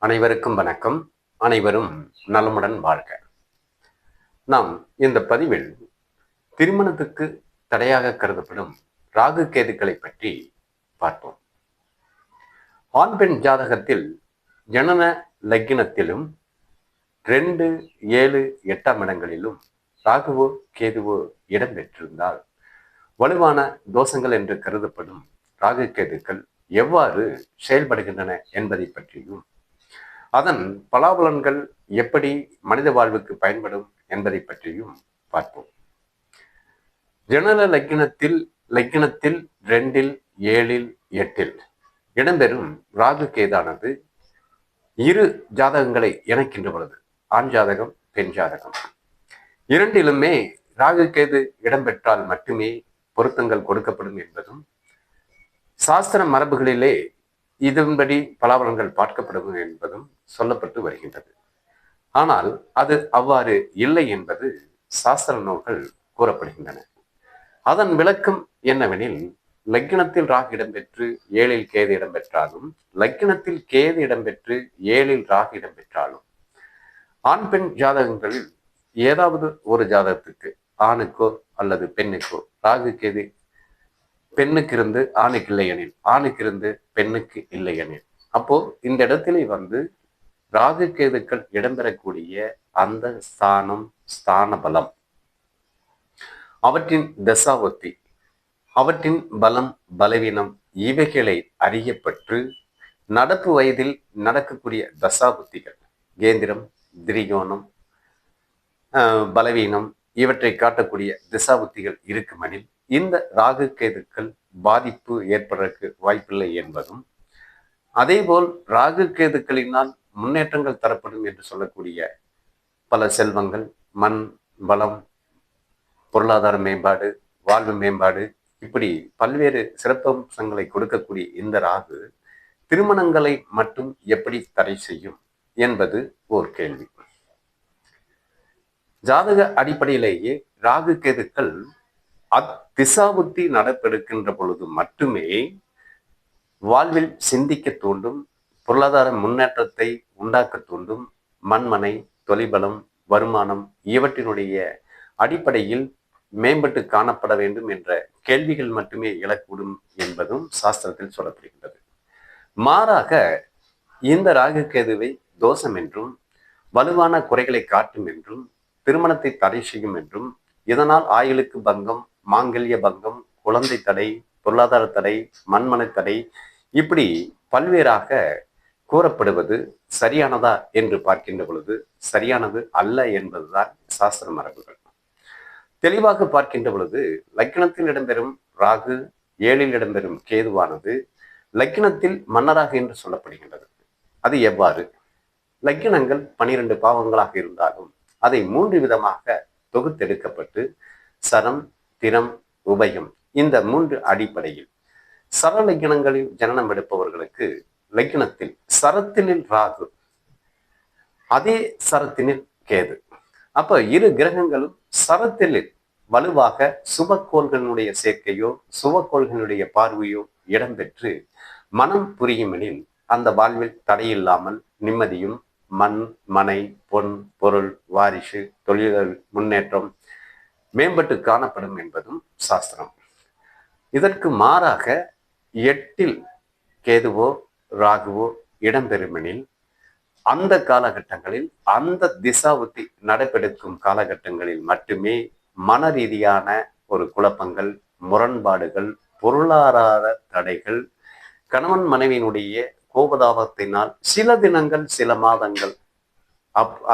அனைவருக்கும் வணக்கம். அனைவரும் நலமுடன் வாழ்க. நாம் இந்த பதிவில் திருமணத்துக்கு தடையாக கருதப்படும் ராகு கேதுக்களை பற்றி பார்ப்போம். ஆண் பெண் ஜாதகத்தில் ஜனன லக்கினத்திலும் 2, 7, 8ஆம் இடங்களிலும் ராகுவோ கேதுவோ இடம்பெற்றிருந்தால் வலுவான தோஷங்கள் என்று கருதப்படும் ராகு கேதுக்கள் எவ்வாறு செயல்படுகின்றன என்பதை பற்றியும், அதன் பலாபலன்கள் எப்படி மனித வாழ்வுக்கு பயன்படும் என்பதை பற்றியும் பார்ப்போம். ஜனன லக்கினத்தில் 2, 7, 8 இடம்பெறும் ராகு கேதானது இரு ஜாதகங்களை இணைக்கின்ற பொழுது, ஆண் ஜாதகம் பெண் ஜாதகம் இரண்டிலுமே ராகு கேது இடம்பெற்றால் மட்டுமே பொருத்தங்கள் கொடுக்கப்படும் என்பதும் சாஸ்திர மரபுகளிலே இதன்படி பலாபலன்கள் பார்க்கப்படும் என்பதும் சொல்லப்பட்டு வருகின்றது. ஆனால் அது அவ்வாறு இல்லை என்பது சாஸ்திர நூல்கள் கூறப்படுகின்றன. அதன் விளக்கம் என்னவெனில், லக்கினத்தில் ராகு இடம்பெற்று 7ல் கேது இடம்பெற்றாலும், லக்கினத்தில் கேது இடம்பெற்று 7ல் ராகு இடம்பெற்றாலும், ஆண் பெண் ஜாதகங்களில் ஏதாவது ஒரு ஜாதகத்துக்கு, ஆணுக்கோ அல்லது பெண்ணுக்கோ ராகு கேது பெண்ணுக்கு இருந்து ஆணுக்கு இல்லை எனில், ஆணுக்கு இருந்து பெண்ணுக்கு இல்லை எனில், அப்போ இந்த இடத்திலே ராகு கேதுக்கள் இடம்பெறக்கூடிய அந்த ஸ்தான பலம், அவற்றின் தசாவத்தி, அவற்றின் பலம் பலவீனம் இவைகளை அறியப்பட்டு நடப்பு வயதில் நடக்கக்கூடிய தசாபுத்திகள், கேந்திரம், திரிகோணம், பலவீனம் இவற்றை காட்டக்கூடிய திசாபுத்திகள் இருக்குமெனில் இந்த ராகு கேதுக்கள் பாதிப்பு ஏற்படுவதற்கு வாய்ப்பில்லை என்பதும், அதேபோல் ராகு கேதுக்களினால் முன்னேற்றங்கள் தரப்படும் என்று சொல்லக்கூடிய பல செல்வங்கள், மண் வளம், பொருளாதார மேம்பாடு, வாழ்வு மேம்பாடு, இப்படி பல்வேறு சிறப்பம்சங்களை கொடுக்கக்கூடிய இந்த ராகு திருமணங்களை மட்டும் எப்படி தடை செய்யும் என்பது ஓர் கேள்வி. ஜாதக அடிப்படையிலேயே ராகு கேதுக்கள் அத்திசாபுத்தி நடப்பெடுக்கின்ற பொழுது மட்டுமே வாழ்வில் சிந்திக்க தூண்டும், பொருளாதார முன்னேற்றத்தை உண்டாக்க தூண்டும், மண்மனை, தொழில்பலம், வருமானம் இவற்றினுடைய அடிப்படையில் மேம்பட்டு காணப்பட வேண்டும் என்ற கேள்விகள் மட்டுமே எழக்கூடும் என்பதும் சாஸ்திரத்தில் சொல்லப்படுகின்றது. மாறாக இந்த ராகு கேதுவை தோஷம் என்றும், வலுவான குறைகளை காட்டும் என்றும், திருமணத்தை தடை செய்யும் என்றும், இதனால் ஆயுளுக்கு பங்கம், மாங்கல்ய பங்கம், குழந்தை தடை, பொருளாதார தடை, மண்மனை தடை, இப்படி பல்வேறாக கூறப்படுவது சரியானதா என்று பார்க்கின்ற பொழுது சரியானது அல்ல என்பதுதான் சாஸ்திர மரபுகள். தெளிவாக பார்க்கின்ற பொழுது லக்கினத்தில் இடம்பெறும் ராகு, 7ல் இடம்பெறும் கேதுவானது லக்கினத்தில் மன்னராக என்று சொல்லப்படுகின்றது. அது எவ்வாறு? லக்கினங்கள் 12 பாவங்களாக இருந்தாலும் அதை 3 விதமாக தொகுத்தெடுக்கப்பட்டு சரம், திரம், உபயம் இந்த 3 அடிப்படையில் சரலக்கினங்களில் ஜனனம் எடுப்பவர்களுக்கு லக்கினத்தில் சரத்தினில் ராகு, அதே சரத்தினில் கேது. அப்ப இரு கிரகங்களும் சரத்தினில் வலுவாக சுபக்கோள்களுடைய சேர்க்கையோ சுபக்கோள்களுடைய பார்வையோ இடம்பெற்று மனம் புரியுமெனில் அந்த வாழ்வில் தடையில்லாமல் நிம்மதியும், மண், மனை, பொன், பொருள், வாரிசு, தொழில்கள் முன்னேற்றம் மேம்பட்டு காணப்படும் என்பதும் சாஸ்திரம். இதற்கு மாறாக 8ல் கேதுவோ ராகுவோ இடம்பெறுமெனில் அந்த காலகட்டங்களில், அந்த திசாவுத்தி நடைபெடுக்கும் காலகட்டங்களில் மட்டுமே மன ரீதியான ஒரு குழப்பங்கள், முரண்பாடுகள், பொருளாதார தடைகள், கணவன் மனைவியினுடைய கோபதாபத்தினால் சில தினங்கள், சில மாதங்கள்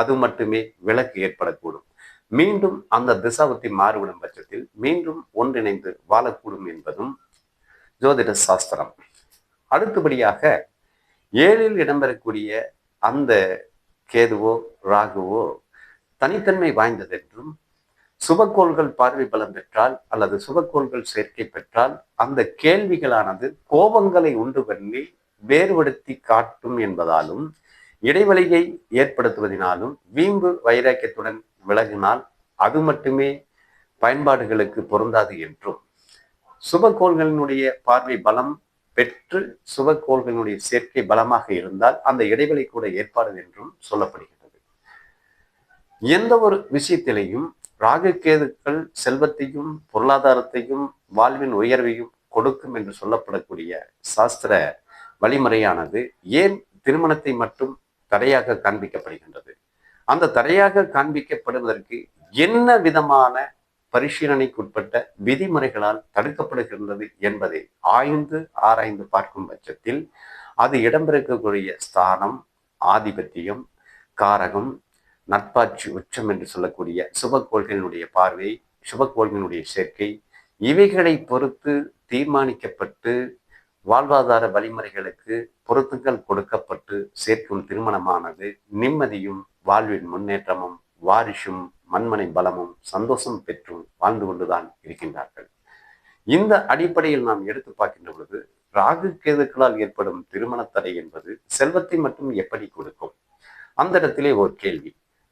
அது மட்டுமே விலக்கு ஏற்படக்கூடும். மீண்டும் அந்த திசாவுத்தி மாறுவிடும் பட்சத்தில் மீண்டும் ஒன்றிணைந்து வாழக்கூடும் என்பதும் ஜோதிட சாஸ்திரம். அடுத்தபடியாக 7ல் இடம்பெறக்கூடிய அந்த கேதுவோ ராகுவோ தனித்தன்மை வாய்ந்ததென்றும், சுபக்கோள்கள் பார்வை பலம் பெற்றால் அல்லது சுபக்கோள்கள் சேர்க்கை பெற்றால் அந்த கேள்விகளானது கோபங்களை உண்டு பண்ணி வேறுபடுத்தி காட்டும் என்பதாலும், இடைவெளியை ஏற்படுத்துவதனாலும், வீம்பு வைராக்கியத்துடன் விலகினால் அது மட்டுமே பயன்பாடுகளுக்கு பொருந்தாது என்றும், சுபக்கோள்களினுடைய பார்வை பலம் பெற்று சுபக்கோள்களுடைய சேர்க்கை பலமாக இருந்தால் அந்த இடைவெளி கூட ஏற்பாடு என்றும் சொல்லப்படுகிறது. எந்த ஒரு விஷயத்திலையும் ராகு கேதுக்கள் செல்வத்தையும் பொருளாதாரத்தையும் வாழ்வின் உயர்வையும் கொடுக்கும் என்று சொல்லப்படக்கூடிய சாஸ்திர வழிமுறையானது ஏன் திருமணத்தை மட்டும் தடையாக காண்பிக்கப்படுகின்றது? அந்த தடையாக காண்பிக்கப்படுவதற்கு என்ன விதமான பரிசீலனைக்குட்பட்ட விதிமுறைகளால் தடுக்கப்படுகின்றது என்பதை ஆராய்ந்து பார்க்கும் பட்சத்தில் அது இடம்பெறக்கூடிய ஸ்தானம், ஆதிபத்தியம், காரகம், நட்பாட்சி, உச்சம் என்று சொல்லக்கூடிய சுபக்கோள்களினுடைய பார்வை, சுபக்கோள்களினுடைய சேர்க்கை, இவைகளை பொறுத்து தீர்மானிக்கப்பட்டு வாழ்வாதார வழிமுறைகளுக்கு பொருத்தங்கள் கொடுக்கப்பட்டு சேர்க்கும் திருமணமானது நிம்மதியும் வாழ்வின் முன்னேற்றமும் வாரிசும் மண்மனை பலமும் சந்தோஷம் பெற்றும் வாழ்ந்து கொண்டுதான் இருக்கின்றார்கள். இந்த அடிப்படையில் நாம் எடுத்து பார்க்கின்ற பொழுது ராகு கேதுக்களால் ஏற்படும் திருமண தடை என்பது செல்வத்தை மட்டும் எப்படி கொடுக்கும்? அந்த இடத்திலே ஒரு கேள்வி.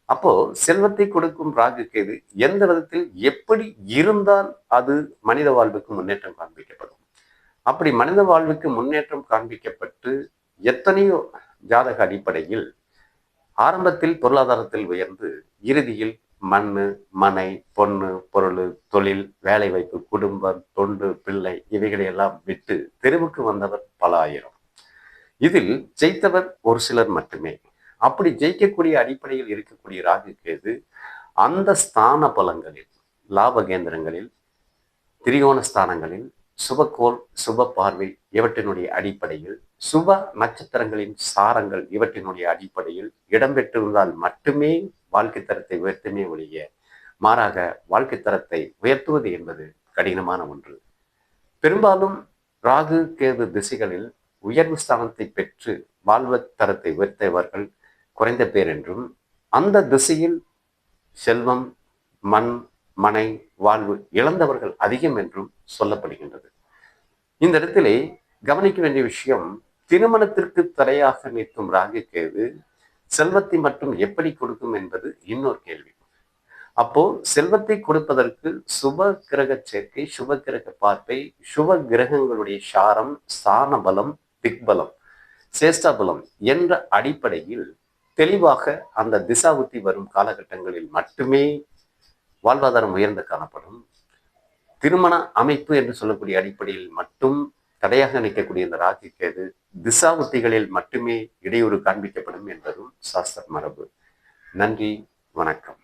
அப்போ செல்வத்தை கொடுக்கும் ராகு கேது எந்த விதத்தில் எப்படி இருந்தால் அது மனித வாழ்வுக்கு முன்னேற்றம் காண்பிக்கப்படும்? அப்படி மனித வாழ்வுக்கு முன்னேற்றம் காண்பிக்கப்பட்டு எத்தனையோ ஜாதக அடிப்படையில் ஆரம்பத்தில் பொருளாதாரத்தில் உயர்ந்து இறுதியில் மண்ணு, மனை, பொண்ணு, பொருள், தொழில், வேலை வாய்ப்பு, குடும்பம், தொண்டு, பிள்ளை இவைகளை எல்லாம் விட்டு தெருவுக்கு வந்தவர் பல ஆயிரம். இதில் ஜெயித்தவர் ஒரு சிலர் மட்டுமே. அப்படி ஜெயிக்கக்கூடிய அடிப்படையில் இருக்கக்கூடிய ராகு கேது அந்த ஸ்தான பலங்களில், லாபகேந்திரங்களில், திரிகோண ஸ்தானங்களில், சுபக்கோள், சுப பார்வை இவற்றினுடைய அடிப்படையில், சுப நட்சத்திரங்களின் சாரங்கள் இவற்றினுடைய அடிப்படையில் இடம்பெற்றிருந்தால் மட்டுமே வாழ்க்கை தரத்தை உயர்த்துமே ஒழிய மாறாக வாழ்க்கை தரத்தை உயர்த்துவது என்பது கடினமான ஒன்று. பெரும்பாலும் ராகு கேது திசைகளில் உயர்வு ஸ்தானத்தை பெற்று வாழ்வு தரத்தை உயர்த்தவர்கள் குறைந்த பேர் என்றும், அந்த திசையில் செல்வம், மண், மனை, வாழ்வு இழந்தவர்கள் அதிகம் என்றும் சொல்லப்படுகின்றது. இந்த இடத்திலே கவனிக்க வேண்டிய விஷயம், திருமணத்திற்கு தடையாக நிற்கும் ராகு கேது செல்வத்தை மட்டும் எப்படி கொடுக்கும் என்பது இன்னொரு கேள்வி. அப்போ செல்வத்தை கொடுப்பதற்கு சுப கிரக சேர்க்கை, சுப கிரக பார்ப்பை, சுப கிரகங்களுடைய சாரம், ஸ்தான பலம், திக்பலம், சேஷ்டாபலம் என்ற அடிப்படையில் தெளிவாக அந்த திசாபுத்தி வரும் காலகட்டங்களில் மட்டுமே வாழ்வாதாரம் உயர்ந்து காணப்படும். திருமண அமைப்பு என்று சொல்லக்கூடிய அடிப்படையில் மட்டும் தடையாக நிற்கக்கூடிய இந்த ராகு கேது திசாபுத்திகளில் மட்டுமே இடையூறு காண்பிக்கப்படும் என்பதும் சாஸ்திர மரபு. நன்றி, வணக்கம்.